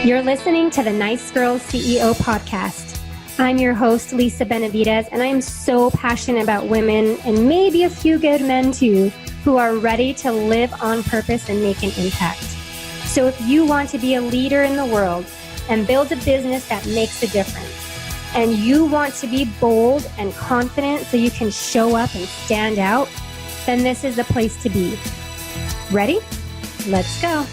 You're listening to the Nice Girls CEO podcast. I'm your host, Lisa Benavidez, and I am so passionate about women and maybe a few good men too, who are ready to live on purpose and make an impact. So if you want to be a leader in the world and build a business that makes a difference, and you want to be bold and confident so you can show up and stand out, then this is the place to be. Ready? Let's go.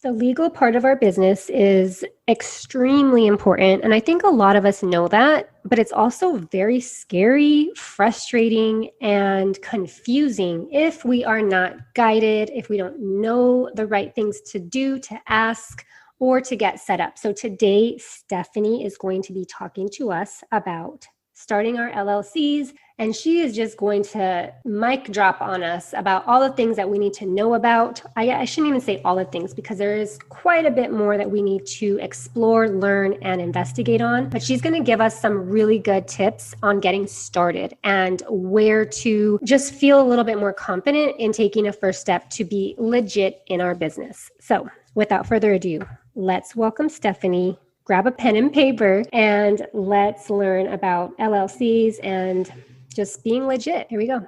The legal part of our business is extremely important, and I think a lot of us know that, but it's also very scary, frustrating, and confusing if we are not guided, if we don't know the right things to do, to ask, or to get set up. So today, Stefanie is going to be talking to us about starting our LLCs, and she is just going to mic drop on us about all the things that we need to know about. I shouldn't even say all the things because there is quite a bit more that we need to explore, learn, and investigate on. But she's going to give us some really good tips on getting started and where to just feel a little bit more confident in taking a first step to be legit in our business. So without further ado, let's welcome Stefanie. Grab a pen and paper and let's learn about LLCs and just being legit. Here we go.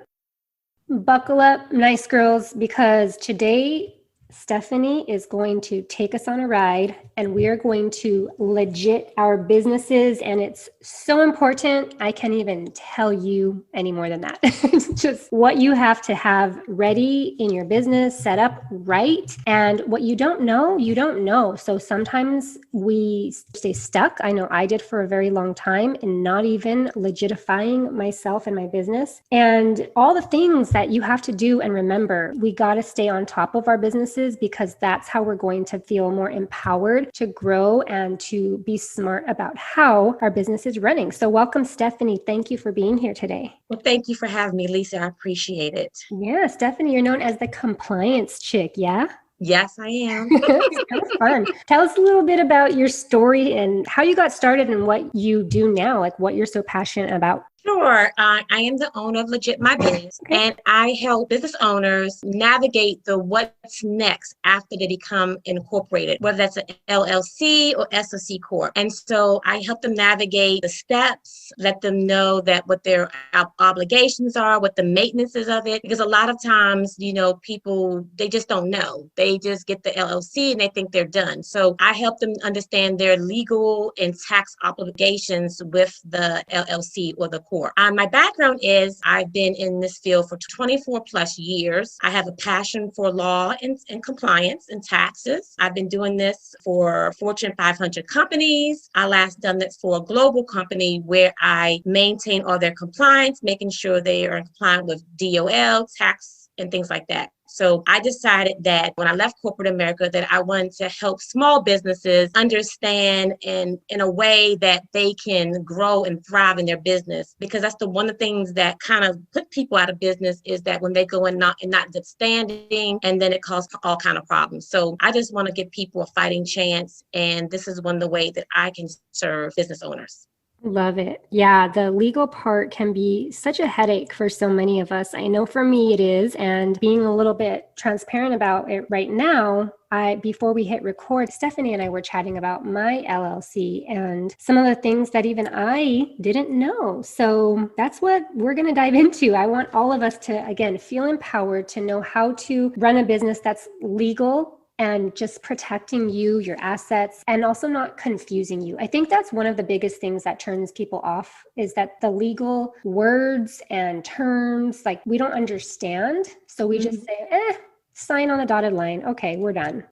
Buckle up, nice girls, because today Stefanie is going to take us on a ride and we are going to legit our businesses. And it's so important. I can't even tell you any more than that. It's just what you have to have ready in your business, set up right. And what you don't know, you don't know. So sometimes we stay stuck. I know I did for a very long time and not even legitifying myself and my business. And all the things that you have to do and remember, we got to stay on top of our businesses because that's how we're going to feel more empowered to grow and to be smart about how our business is running. So welcome, Stefanie. Thank you for being here today. Well, thank you for having me, Lisa. I appreciate it. Yeah, Stefanie, you're known as the compliance chick, yeah? Yes, I am. It's kind of fun. Tell us a little bit about your story and how you got started and what you do now, like what you're so passionate about. Sure. I am the owner of Legit My Business, and I help business owners navigate the what's next after they become incorporated, whether that's an LLC or SOC Corp. And so I help them navigate the steps, let them know that what their obligations are, what the maintenance is of it. Because a lot of times, people, they just don't know. They just get the LLC and they think they're done. So I help them understand their legal and tax obligations with the LLC or the Corp. My background is I've been in this field for 24 plus years. I have a passion for law and compliance and taxes. I've been doing this for Fortune 500 companies. I last done it for a global company where I maintain all their compliance, making sure they are compliant with DOL, tax, and things like that. So I decided that when I left corporate America that I wanted to help small businesses understand in a way that they can grow and thrive in their business, because that's one of the things that kind of put people out of business is that when they go in not good standing, and then it causes all kind of problems. So I just want to give people a fighting chance, and this is one of the ways that I can serve business owners. Love it. Yeah, the legal part can be such a headache for so many of us. I know for me it is. And being a little bit transparent about it right now, before we hit record, Stefanie and I were chatting about my LLC and some of the things that even I didn't know. So that's what we're going to dive into. I want all of us to, again, feel empowered to know how to run a business that's legal and just protecting you, your assets, and also not confusing you. I think that's one of the biggest things that turns people off is that the legal words and terms, like we don't understand. So we just say, sign on the dotted line. Okay, we're done.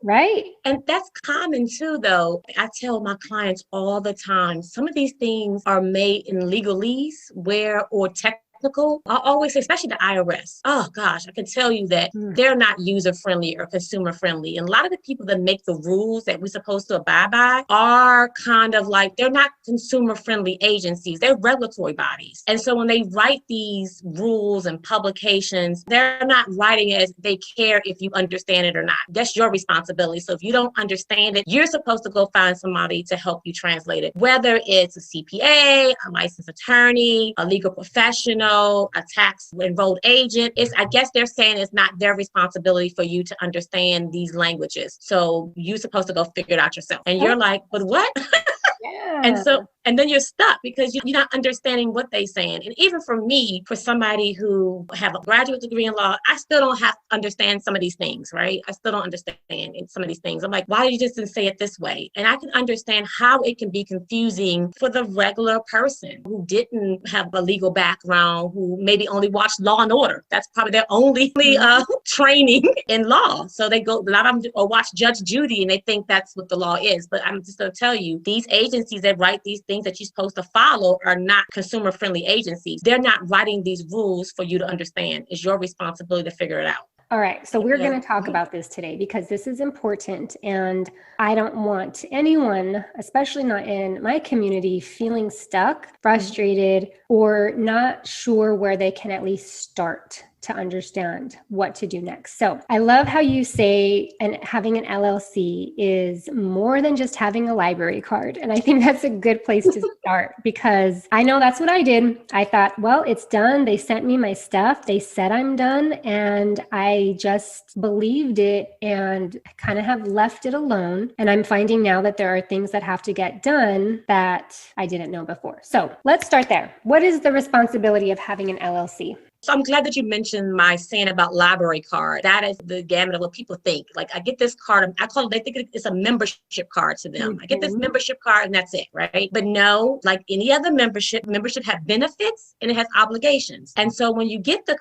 Right? And that's common too, though. I tell my clients all the time, some of these things are made in legalese or technical technical, I always say, especially the IRS. Oh gosh, I can tell you that they're not user friendly or consumer friendly. And a lot of the people that make the rules that we're supposed to abide by are kind of like, they're not consumer friendly agencies. They're regulatory bodies. And so when they write these rules and publications, they're not writing as they care if you understand it or not. That's your responsibility. So if you don't understand it, you're supposed to go find somebody to help you translate it, whether it's a CPA, a licensed attorney, a legal professional, a tax enrolled agent. I guess they're saying it's not their responsibility for you to understand these languages. So you're supposed to go figure it out yourself. And you're like, but what? Yeah. And then you're stuck because you're not understanding what they're saying. And even for me, for somebody who have a graduate degree in law, I still don't have to understand some of these things, right? I still don't understand some of these things. I'm like, why did you just didn't say it this way? And I can understand how it can be confusing for the regular person who didn't have a legal background, who maybe only watched Law and Order. That's probably their only training in law. So a lot of them watch Judge Judy and they think that's what the law is. But I'm just going to tell you, these agencies that write these things that you're supposed to follow are not consumer friendly agencies. They're not writing these rules for you to understand. It's your responsibility to figure it out. All right. So we're going to talk about this today because this is important. And I don't want anyone, especially not in my community, feeling stuck, frustrated, or not sure where they can at least start to understand what to do next. So I love how you say and having an LLC is more than just having a library card. And I think that's a good place to start because I know that's what I did. I thought, well, it's done. They sent me my stuff. They said I'm done. And I just believed it and kind of have left it alone. And I'm finding now that there are things that have to get done that I didn't know before. So let's start there. What is the responsibility of having an LLC? So I'm glad that you mentioned my saying about library card. That is the gamut of what people think. Like I get this card, they think it's a membership card to them. I get this membership card and that's it, right? But no, like any other membership have benefits and it has obligations. And so when you get the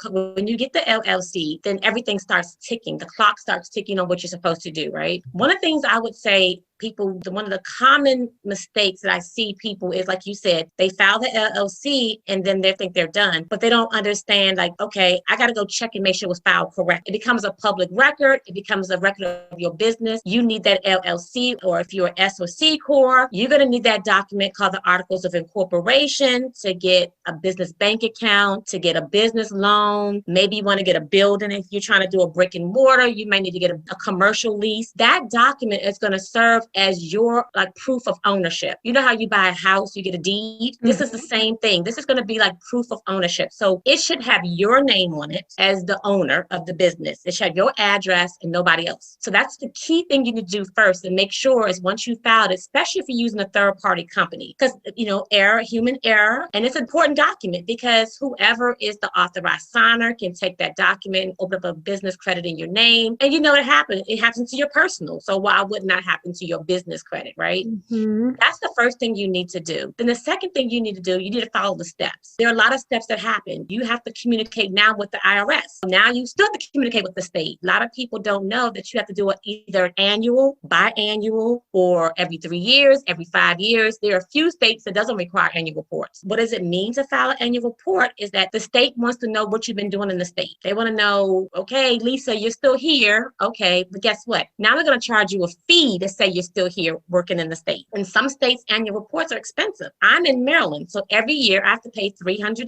LLC, then everything starts ticking. The clock starts ticking on what you're supposed to do, right? One of the things I would say one of the common mistakes that I see people is, like you said, they file the LLC and then they think they're done, but they don't understand, like, okay, I got to go check and make sure it was filed correct. It becomes a public record. It becomes a record of your business. You need that LLC, or if you're an S or C Corp, you're going to need that document called the Articles of Incorporation to get a business bank account, to get a business loan. Maybe you want to get a building. If you're trying to do a brick and mortar, you may need to get a commercial lease. That document is going to serve as your like proof of ownership. You know how you buy a house, you get a deed? This is the same thing. This is going to be like proof of ownership. So it should have your name on it as the owner of the business. It should have your address and nobody else. So that's the key thing you need to do first and make sure is once you filed it, especially if you're using a third party company, because human error, and it's an important document because whoever is the authorized signer can take that document and open up a business credit in your name. And you know what happens? It happens to your personal. So why would not happen to your business credit, right? That's the first thing you need to do. Then the second thing you need to do, you need to follow the steps. There are a lot of steps that happen. You have to communicate now with the IRS. Now you still have to communicate with the state. A lot of people don't know that you have to do it either annual, biannual, or every 3 years, every 5 years. There are a few states that doesn't require annual reports. What does it mean to file an annual report is that the state wants to know what you've been doing in the state. They want to know, okay, Lisa, you're still here. Okay, but guess what? Now they're going to charge you a fee to say you're still here working in the state. In some states, annual reports are expensive. I'm in Maryland, so every year I have to pay $300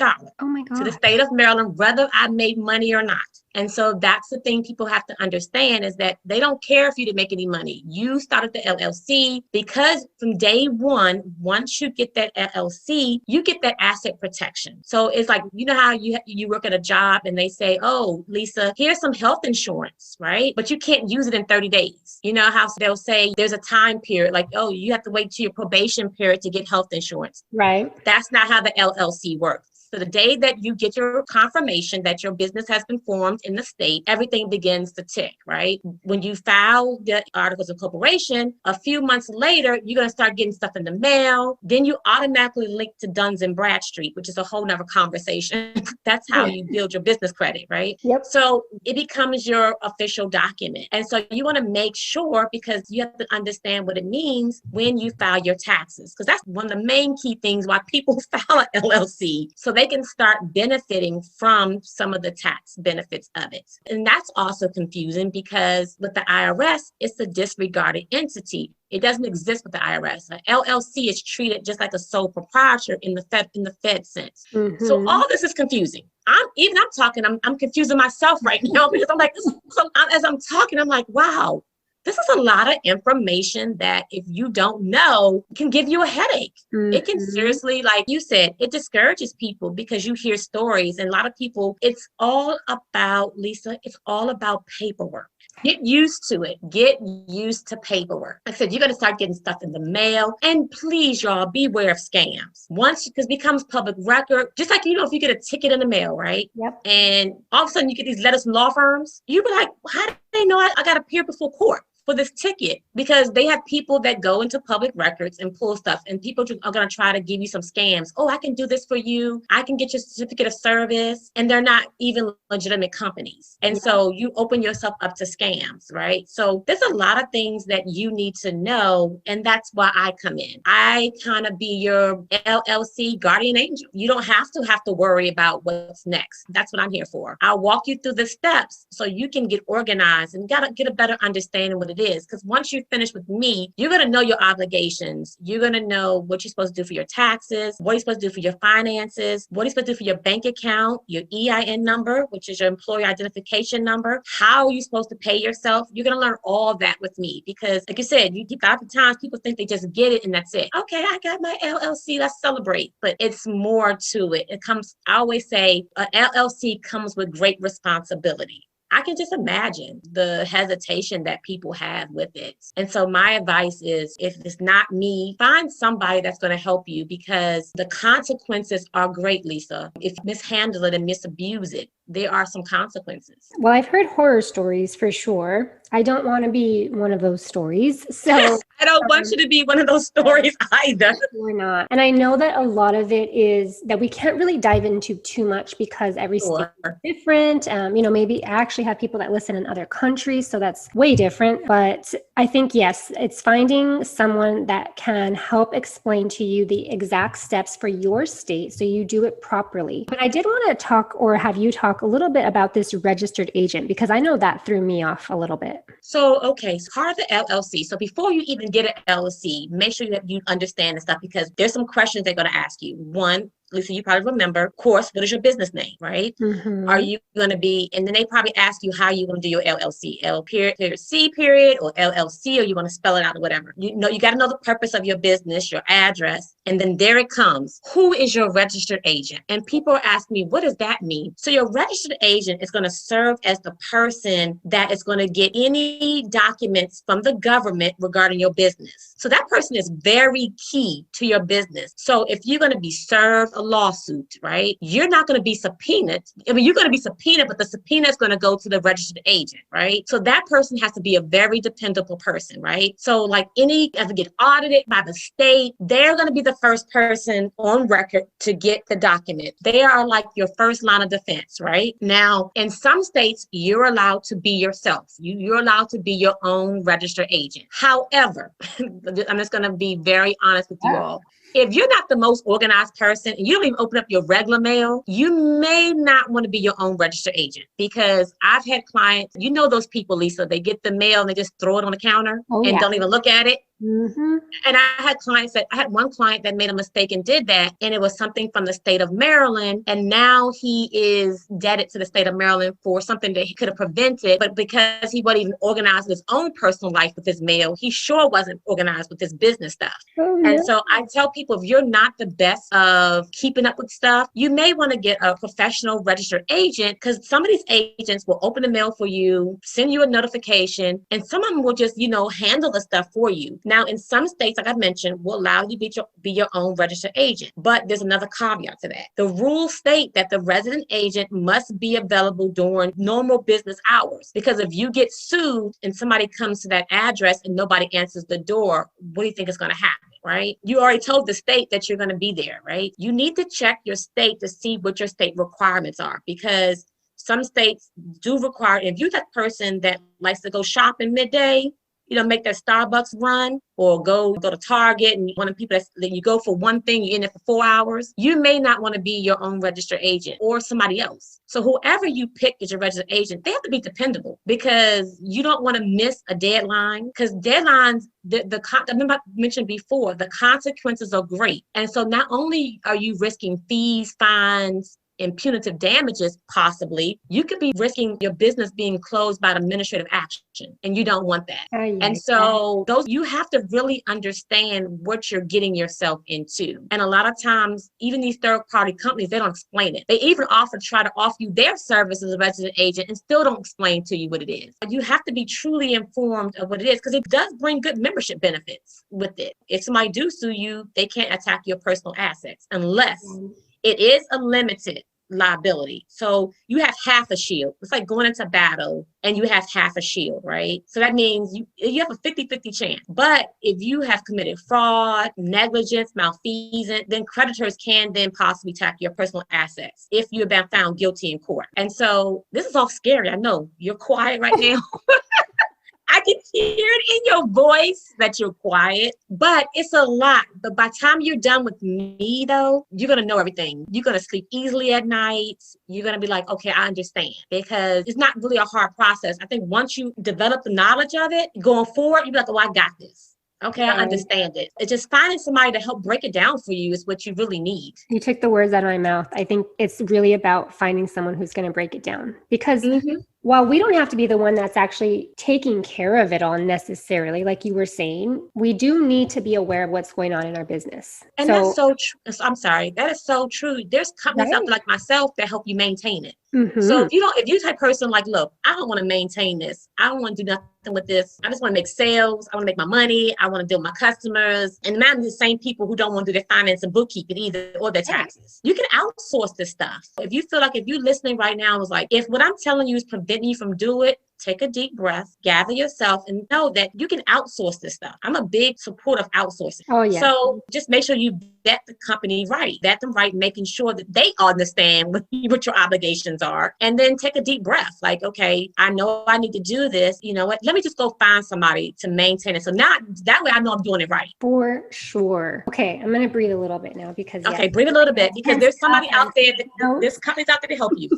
to the state of Maryland, whether I made money or not. And so that's the thing people have to understand is that they don't care if you didn't make any money. You started the LLC because from day one, once you get that LLC, you get that asset protection. So it's like, you know how you work at a job and they say, oh, Lisa, here's some health insurance, right? But you can't use it in 30 days. You know how they'll say there's a time period, like, oh, you have to wait till your probation period to get health insurance. Right. That's not how the LLC works. So the day that you get your confirmation that your business has been formed in the state, everything begins to tick, right? When you file the Articles of Incorporation, a few months later, you're going to start getting stuff in the mail. Then you automatically link to Duns and Bradstreet, which is a whole nother conversation That's how you build your business credit, right? Yep. So it becomes your official document. And so you want to make sure, because you have to understand what it means when you file your taxes, because that's one of the main key things why people file an LLC, so they can start benefiting from some of the tax benefits of it. And that's also confusing because with the IRS, it's a disregarded entity. It doesn't exist with the IRS. An LLC is treated just like a sole proprietor in the Fed sense. Mm-hmm. So all this is confusing. I'm confusing myself right now because I'm like, as I'm talking, I'm like, wow, this is a lot of information that if you don't know can give you a headache. Mm-hmm. It can seriously, like you said, it discourages people because you hear stories, and a lot of people, it's all about, Lisa, it's all about paperwork. Get used to it. Get used to paperwork. Like I said, you're going to start getting stuff in the mail. And please, y'all, beware of scams. Once, because it becomes public record, just like, if you get a ticket in the mail, right? Yep. And all of a sudden you get these letters from law firms, you be like, how do they know I got to appear before court for this ticket? Because they have people that go into public records and pull stuff, and people are going to try to give you some scams. Oh, I can do this for you. I can get your certificate of service. And they're not even legitimate companies. And so you open yourself up to scams, right? So there's a lot of things that you need to know. And that's why I come in. I kind of be your LLC guardian angel. You don't have to worry about what's next. That's what I'm here for. I'll walk you through the steps so you can get organized and get a better understanding of what it is. Because once you finish with me, you're going to know your obligations. You're going to know what you're supposed to do for your taxes, what you're supposed to do for your finances, what you're supposed to do for your bank account, your EIN number, which is your employee identification number, how you're supposed to pay yourself. You're going to learn all that with me because, like you said, a lot of times people think they just get it and that's it. Okay, I got my LLC, let's celebrate. But it's more to it. I always say, an LLC comes with great responsibility. I can just imagine the hesitation that people have with it. And so my advice is, if it's not me, find somebody that's going to help you, because the consequences are great, Lisa. If you mishandle it and misabuse it, there are some consequences. Well, I've heard horror stories for sure. I don't want to be one of those stories. So I don't want you to be one of those stories either. We're not. And I know that a lot of it is that we can't really dive into too much because every state is different. Maybe I actually have people that listen in other countries, so that's way different. But I think, yes, it's finding someone that can help explain to you the exact steps for your state so you do it properly. But I did want to talk, or have you talk a little bit about this registered agent, because I know that threw me off a little bit. So part of the LLC. So before you even get an LLC, make sure that you understand the stuff, because there's some questions they're going to ask you. One, Lisa, you probably remember, of course, what is your business name, right? Mm-hmm. Are you going to be, and then they probably ask you how you going to do your LLC, L period, C period, or LLC, or you want to spell it out or whatever. You got to know the purpose of your business, your address, and then there it comes. Who is your registered agent? And people are asking me, what does that mean? So your registered agent is going to serve as the person that is going to get any documents from the government regarding your business. So that person is very key to your business. So if you're going to be served a lawsuit, right? You're not going to be subpoenaed. I mean, you're going to be subpoenaed, but the subpoena is going to go to the registered agent, right? So that person has to be a very dependable person, right? So like if it get audited by the state, they're going to be the first person on record to get the document. They are like your first line of defense, right? Now, in some states, you're allowed to be yourself. You're allowed to be your own registered agent. However, I'm just going to be very honest with you all. If you're not the most organized person and you don't even open up your regular mail, you may not want to be your own registered agent, because I've had clients, those people, Lisa, they get the mail and they just throw it on the counter and don't even look at it. Mm-hmm. And I had one client that made a mistake and did that, and it was something from the state of Maryland, and now he is indebted to the state of Maryland for something that he could have prevented, but because he wasn't even organized in his own personal life with his mail, he sure wasn't organized with his business stuff. And so I tell people, if you're not the best of keeping up with stuff, you may want to get a professional registered agent, because some of these agents will open the mail for you, send you a notification, and some of them will just, handle the stuff for you. Now, in some states, like I mentioned, will allow you to be your own registered agent. But there's another caveat to that. The rules state that the resident agent must be available during normal business hours. Because if you get sued and somebody comes to that address and nobody answers the door, what do you think is going to happen? right? You already told the state that you're going to be there, right? You need to check your state to see what your state requirements are, because some states do require, if you're that person that likes to go shopping midday, make that Starbucks run, or go to Target, and one of the people that you go for one thing, you're in it for 4 hours, you may not want to be your own registered agent or somebody else. So whoever you pick as your registered agent, they have to be dependable, because you don't want to miss a deadline, because deadlines, I remember I mentioned before, the consequences are great. And so not only are you risking fees, fines, and punitive damages, possibly, you could be risking your business being closed by administrative action, and you don't want that. And so you have to really understand what you're getting yourself into. And a lot of times, even these third-party companies, they don't explain it. They even try to offer you their service as a registered agent and still don't explain to you what it is. You have to be truly informed of what it is, because it does bring good membership benefits with it. If somebody do sue you, they can't attack your personal assets unless it is a limited liability. So you have half a shield. It's like going into battle and you have half a shield, right? So that means you have a 50-50 chance. But if you have committed fraud, negligence, malfeasance, then creditors can then possibly attack your personal assets if you've been found guilty in court. And so this is all scary. I know you're quiet right now. I can hear it in your voice that you're quiet, but it's a lot. But by the time you're done with me, though, you're going to know everything. You're going to sleep easily at night. You're going to be like, okay, I understand, because it's not really a hard process. I think once you develop the knowledge of it, going forward, you'll be like, oh, I got this. Okay, I understand it. It's just finding somebody to help break it down for you is what you really need. You took the words out of my mouth. I think it's really about finding someone who's going to break it down, because while we don't have to be the one that's actually taking care of it all necessarily, like you were saying, we do need to be aware of what's going on in our business. And that's so true. I'm sorry. That is so true. There's companies out there like myself that help you maintain it. So if you're the type of person like, look, I don't want to maintain this. I don't want to do nothing with this. I just want to make sales. I want to make my money. I want to deal with my customers. And imagine the same people who don't want to do their finance and bookkeeping either, or their taxes. You can outsource this stuff. If you feel like, if you're listening right now, is like, if what I'm telling you is preventing you from doing it, take a deep breath, gather yourself, and know that you can outsource this stuff. I'm a big supporter of outsourcing. Oh, yeah. So just make sure you vet the company right, making sure that they understand what your obligations are. And then take a deep breath. Like, okay, I know I need to do this. You know what? Let me just go find somebody to maintain it. So now that way I know I'm doing it right. For sure. Okay, I'm going to breathe a little bit now, because breathe a little bit, because there's somebody out there, there's companies out there to help you.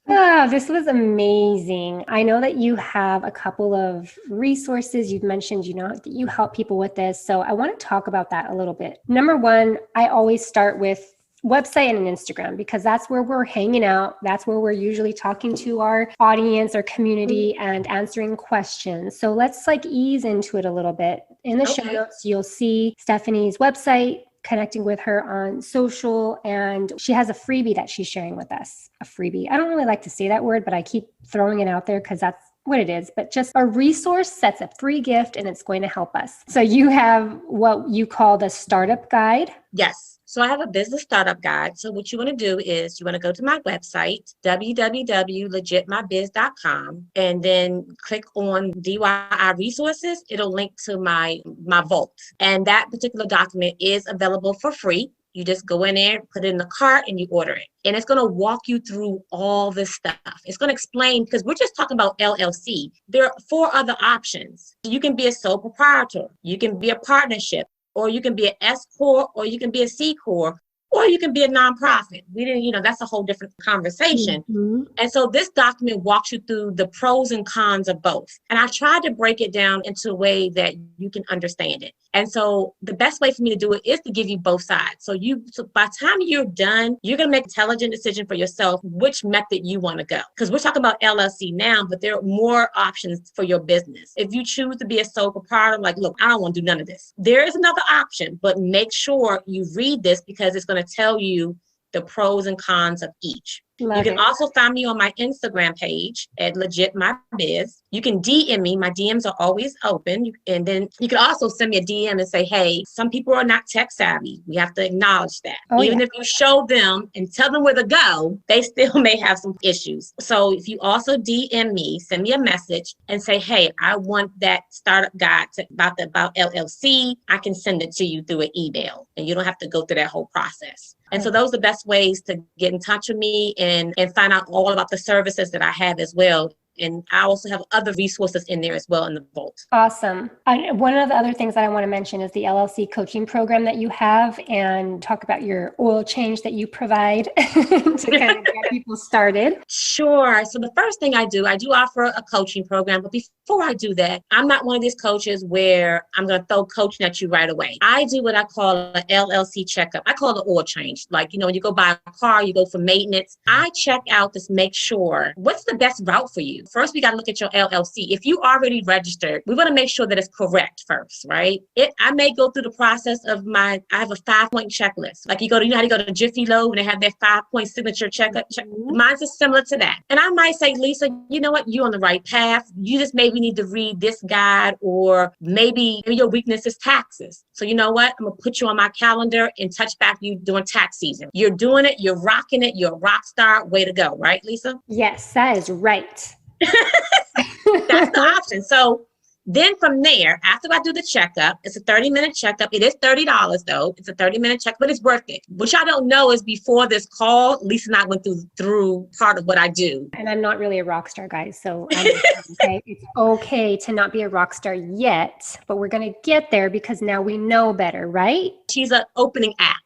Oh, this was amazing. I know that you have a couple of resources. You've mentioned, that you help people with this. So I want to talk about that a little bit. Number one, I always start with website and an Instagram, because that's where we're hanging out. That's where we're usually talking to our audience or community and answering questions. So let's ease into it a little bit. In the show notes, you'll see Stefanie's website, connecting with her on social, and she has a freebie that she's sharing with us. A freebie. I don't really like to say that word, but I keep throwing it out there because that's what it is. But just a resource that's a free gift, and it's going to help us. So you have what you call the startup guide. Yes. So I have a business startup guide. So what you want to do is you want to go to my website, www.legitmybiz.com, and then click on DIY resources. It'll link to my vault. And that particular document is available for free. You just go in there, put it in the cart, and you order it. And it's going to walk you through all this stuff. It's going to explain, because we're just talking about LLC. There are 4 other options. You can be a sole proprietor. You can be a partnership, or you can be an S Corp, or you can be a C Corp, or you can be a nonprofit. We didn't, that's a whole different conversation. And so this document walks you through the pros and cons of both. And I tried to break it down into a way that you can understand it. And so the best way for me to do it is to give you both sides. So by the time you're done, you're going to make an intelligent decision for yourself which method you want to go. Because we're talking about LLC now, but there are more options for your business. If you choose to be a sole proprietor, like, look, I don't want to do none of this. There is another option, but make sure you read this, because it's going to tell you the pros and cons of each. You can also find me on my Instagram page at Legit My Biz. You can DM me. My DMs are always open. And then you can also send me a DM and say, hey, some people are not tech savvy. We have to acknowledge that. Oh, Even yeah. if you show them and tell them where to go, they still may have some issues. So if you also DM me, send me a message and say, hey, I want that startup guide about LLC, I can send it to you through an email and you don't have to go through that whole process. And so those are the best ways to get in touch with me and find out all about the services that I have as well. And I also have other resources in there as well in the vault. Awesome. One of the other things that I want to mention is the LLC coaching program that you have, and talk about your oil change that you provide to kind of get people started. Sure. So the first thing I do offer a coaching program. But before I do that, I'm not one of these coaches where I'm going to throw coaching at you right away. I do what I call an LLC checkup. I call it oil change. Like, when you go buy a car, you go for maintenance. I check out to make sure what's the best route for you. First, we got to look at your LLC. If you already registered, we want to make sure that it's correct first, right? I may go through the process of I have a 5-point checklist. Like you know how you go to Jiffy Lube and they have their 5-point signature checkup. Mine's is similar to that. And I might say, Lisa, you know what? You're on the right path. You just maybe need to read this guide, or maybe your weakness is taxes. So you know what? I'm going to put you on my calendar and touch back you during tax season. You're doing it. You're rocking it. You're a rock star. Way to go. Right, Lisa? Yes, that is right. That's the option. So then from there, after I do the checkup, it's a 30-minute checkup. It is $30 though. It's a 30-minute check, but it's worth it. What y'all don't know is before this call, Lisa and I went through part of what I do. And I'm not really a rock star, guys. So okay, it's okay to not be a rock star yet, but we're going to get there because now we know better, right? She's an opening act.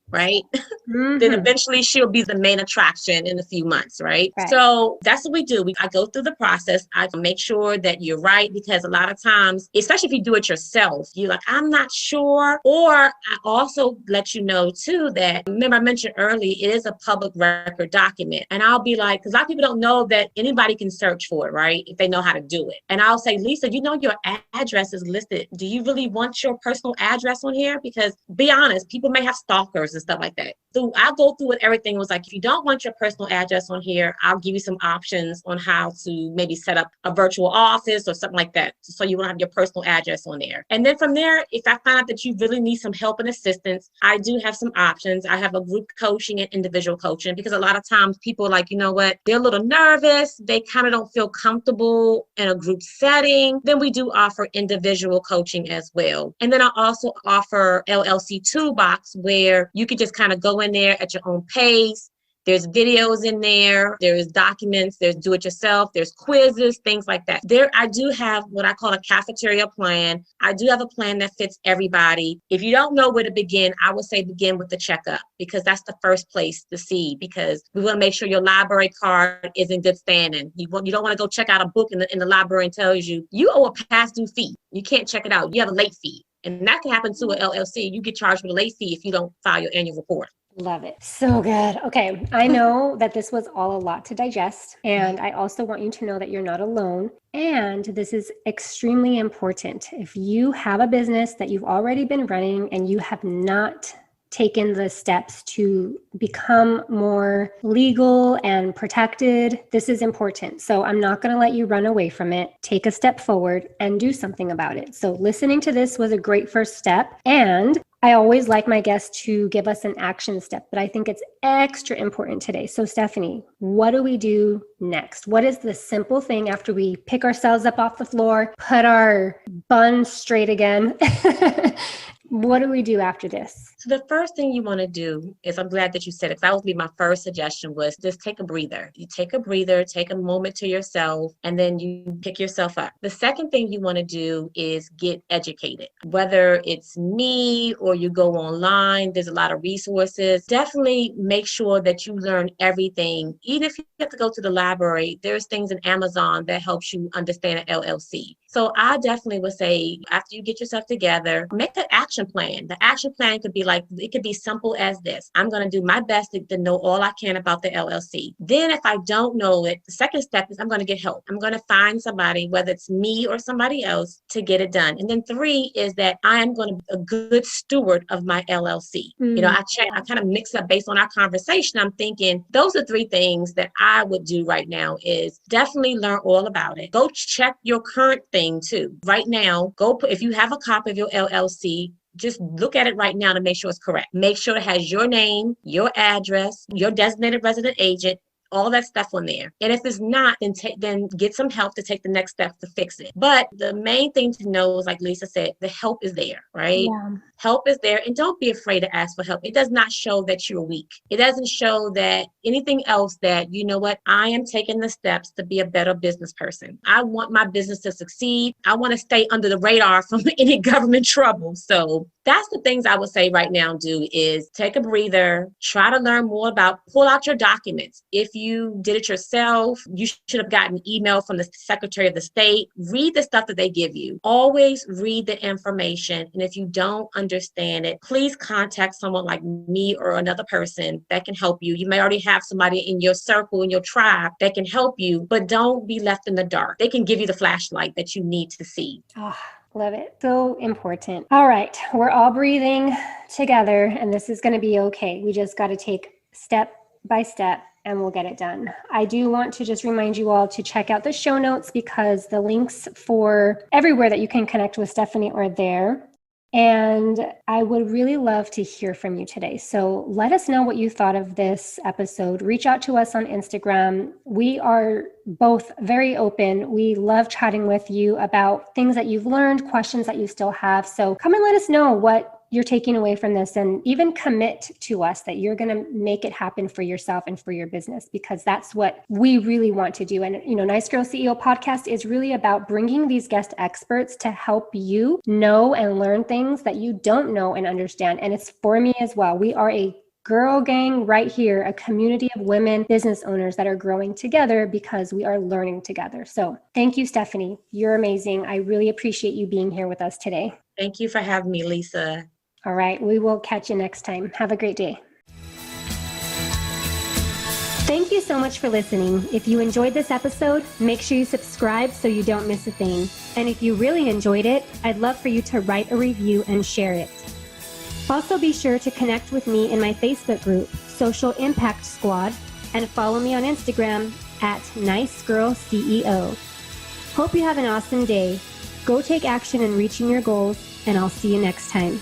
Right? Mm-hmm. Then eventually she'll be the main attraction in a few months, right? So that's what we do. I go through the process. I make sure that you're right, because a lot of times, especially if you do it yourself, you're like, I'm not sure. Or I also let you know too that, remember I mentioned earlier, it is a public record document. And I'll be like, because a lot of people don't know that anybody can search for it, right? If they know how to do it. And I'll say, Lisa, your address is listed. Do you really want your personal address on here? Because be honest, people may have stalkers and stuff like that. So I'll go through it. Everything was like, if you don't want your personal address on here, I'll give you some options on how to maybe set up a virtual office or something like that, so you won't have your personal address on there. And then from there, if I find out that you really need some help and assistance, I do have some options. I have a group coaching and individual coaching, because a lot of times people are like, you know what, they're a little nervous. They kind of don't feel comfortable in a group setting. Then we do offer individual coaching as well. And then I also offer LLC Toolbox, where you can just kind of go in there at your own pace. There's videos in there, there's documents, there's do-it-yourself, there's quizzes, things like that. I do have what I call a cafeteria plan. I do have a plan that fits everybody. If you don't know where to begin, I would say begin with the checkup, because that's the first place to see, because we want to make sure your library card is in good standing. You don't want to go check out a book in the library and tells you owe a past due fee. You can't check it out. You have a late fee. And that can happen to an LLC. You get charged with a late fee if you don't file your annual report. Love it. So good. Okay. I know that this was all a lot to digest. And I also want you to know that you're not alone. And this is extremely important. If you have a business that you've already been running and you have not taken the steps to become more legal and protected, this is important. So I'm not going to let you run away from it. Take a step forward and do something about it. So listening to this was a great first step. And I always like my guests to give us an action step, but I think it's extra important today. So Stefanie, what do we do next? What is the simple thing after we pick ourselves up off the floor, put our bun straight again? What do we do after this? So the first thing you want to do is, I'm glad that you said it, because that would be my first suggestion, was just take a breather. You take a breather, take a moment to yourself, and then you pick yourself up. The second thing you want to do is get educated. Whether it's me or you go online, there's a lot of resources. Definitely make sure that you learn everything. Even if you have to go to the library, there's things in Amazon that helps you understand an LLC. So I definitely would say, after you get yourself together, make an action action plan. The action plan could be like, it could be simple as this. I'm going to do my best to know all I can about the LLC. Then if I don't know it, the second step is I'm going to get help. I'm going to find somebody, whether it's me or somebody else, to get it done. And then 3 is that I am going to be a good steward of my LLC. I kind of mix up based on our conversation. I'm thinking those are 3 things that I would do right now is definitely learn all about it. Go check your current thing too. Right now, if you have a copy of your LLC, just look at it right now to make sure it's correct. Make sure it has your name, your address, your designated resident agent, all that stuff on there. And if it's not, then get some help to take the next step to fix it. But the main thing to know is, like Lisa said, the help is there, right? Yeah. Help is there, and don't be afraid to ask for help. It does not show that you're weak. It doesn't show that anything else that, you know what, I am taking the steps to be a better business person. I want my business to succeed. I want to stay under the radar from any government trouble. So that's the things I would say right now do is take a breather, try to learn more pull out your documents. If you did it yourself, you should have gotten an email from the Secretary of the State. Read the stuff that they give you. Always read the information. And if you don't understand it, please contact someone like me or another person that can help you. You may already have somebody in your circle, in your tribe that can help you, but don't be left in the dark. They can give you the flashlight that you need to see. Oh, love it. So important. All right. We're all breathing together, and this is going to be okay. We just got to take step by step, and we'll get it done. I do want to just remind you all to check out the show notes because the links for everywhere that you can connect with Stefanie are there. And I would really love to hear from you today. So let us know what you thought of this episode. Reach out to us on Instagram. We are both very open. We love chatting with you about things that you've learned, questions that you still have. So come and let us know what you're taking away from this, and even commit to us that you're going to make it happen for yourself and for your business, because that's what we really want to do. And, Nice Girl CEO podcast is really about bringing these guest experts to help you know and learn things that you don't know and understand. And it's for me as well. We are a girl gang right here, a community of women business owners that are growing together because we are learning together. So thank you, Stefanie. You're amazing. I really appreciate you being here with us today. Thank you for having me, Lisa. All right. We will catch you next time. Have a great day. Thank you so much for listening. If you enjoyed this episode, make sure you subscribe so you don't miss a thing. And if you really enjoyed it, I'd love for you to write a review and share it. Also, be sure to connect with me in my Facebook group, Social Impact Squad, and follow me on Instagram at NiceGirlCEO. Hope you have an awesome day. Go take action in reaching your goals, and I'll see you next time.